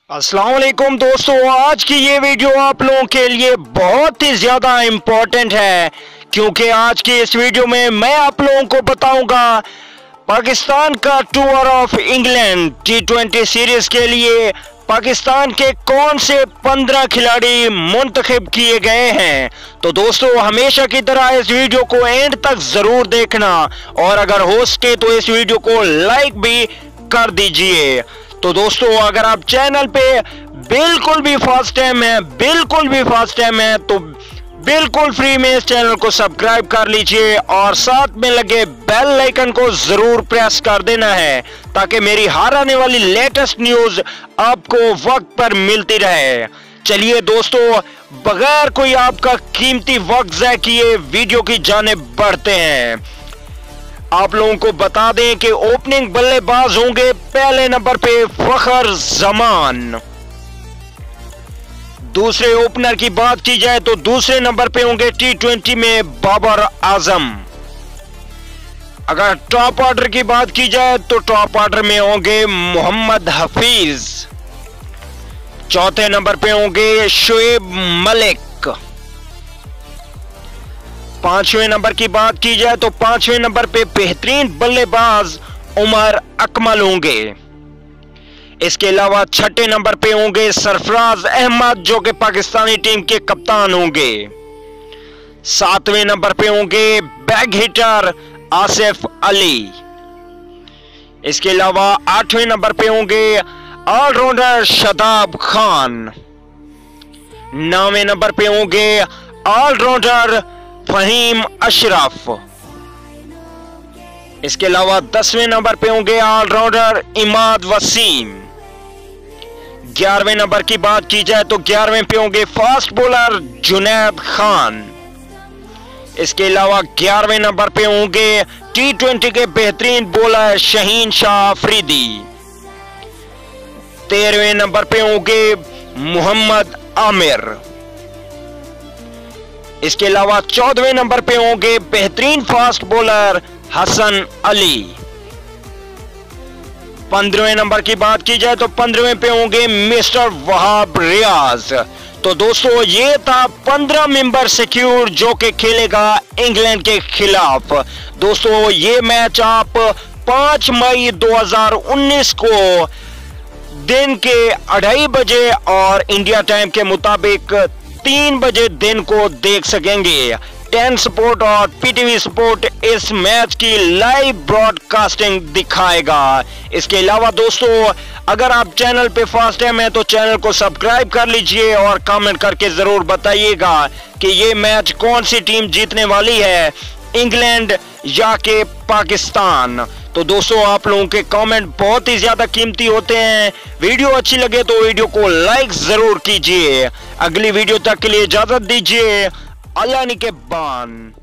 अस्सलाम वालेकुम दोस्तों, आज की ये वीडियो आप लोगों के लिए बहुत ही ज़्यादा इम्पोर्टेंट है क्योंकि आज की इस वीडियो में मैं आप लोगों को बताऊंगा पाकिस्तान का tour of England T20 series के लिए पाकिस्तान के कौन से 15 खिलाड़ी मुंतखब किए गए हैं। तो दोस्तों, हमेशा की तरह इस वीडियो को एंड तक ज़रूर देखना और अगर हो सके तो इस वीडियो को लाइक भी कर दीजिए। तो दोस्तों, अगर आप चैनल पे बिल्कुल भी फर्स्ट टाइम है तो बिल्कुल फ्री में इस चैनल को सब्सक्राइब कर लीजिए और साथ में लगे बेल आइकन को जरूर प्रेस कर देना है ताकि मेरी हर आने वाली लेटेस्ट न्यूज आपको वक्त पर मिलती रहे। चलिए दोस्तों, बगैर कोई आपका कीमती वक्त ज़ाया किए वीडियो की जानिब बढ़ते हैं। आप लोगों को बता दें कि ओपनिंग बल्लेबाज होंगे पहले नंबर पे फखर जमान। दूसरे ओपनर की बात की जाए तो दूसरे नंबर पे होंगे T20 में बाबर आजम। अगर टॉप ऑर्डर की बात की जाए तो टॉप ऑर्डर में होंगे मोहम्मद हफीज। चौथे नंबर पे होंगे शोएब मलिक। पांचवें नंबर की बात की जाए तो पांचवें नंबर पे बेहतरीन बल्लेबाज उमर अकमल होंगे। इसके अलावा छठे नंबर पे होंगे सरफराज अहमद जो कि पाकिस्तानी टीम के कप्तान होंगे। सातवें नंबर पे होंगे बैग हिटर आसिफ अली। इसके अलावा आठवें नंबर पे होंगे ऑलराउंडर शादाब खान। नौवें नंबर पे होंगे ऑलराउंडर फहीम अशरफ। इसके अलावा 10वें नंबर पे होंगे ऑलराउंडर इमाद वसीम। 11वें नंबर की बात की जाए तो 11वें पे होंगे फास्ट बॉलर जुनैद खान। इसके अलावा 11वें नंबर पे होंगे T20 के बेहतरीन बॉलर शहीन शाह अफरीदी। 13वें नंबर पे होंगे मोहम्मद आमिर। इसके अलावा 14वें नंबर पे होंगे बेहतरीन फास्ट बॉलर हसन अली। 15वें नंबर की बात की जाए तो 15वें पे होंगे मिस्टर वहाब रियाज। तो दोस्तों, ये था 15 मेंबर सिक्योर जो कि खेलेगा इंग्लैंड के खिलाफ। दोस्तों, ये मैच आप 5 मई 2019 को दिन के 2:30 बजे और इंडिया टाइम के मुताबिक 3 बजे दिन को देख सकेंगे। 10 स्पोर्ट और PTV स्पोर्ट इस मैच की लाइव ब्रॉडकास्टिंग दिखाएगा। इसके अलावा दोस्तों, अगर आप चैनल पे फर्स्ट टाइम है तो चैनल को सब्सक्राइब कर लीजिए और कमेंट करके जरूर बताइएगा कि ये मैच कौन सी टीम जीतने वाली है, इंग्लैंड या के पाकिस्तान। तो दोस्तों, आप लोगों के कमेंट बहुत ही ज्यादा कीमती होते हैं। वीडियो अच्छी लगे तो वीडियो को लाइक जरूर कीजिए। अगली वीडियो तक के लिए इजाजत दीजिए। अल्लाह निगहबान।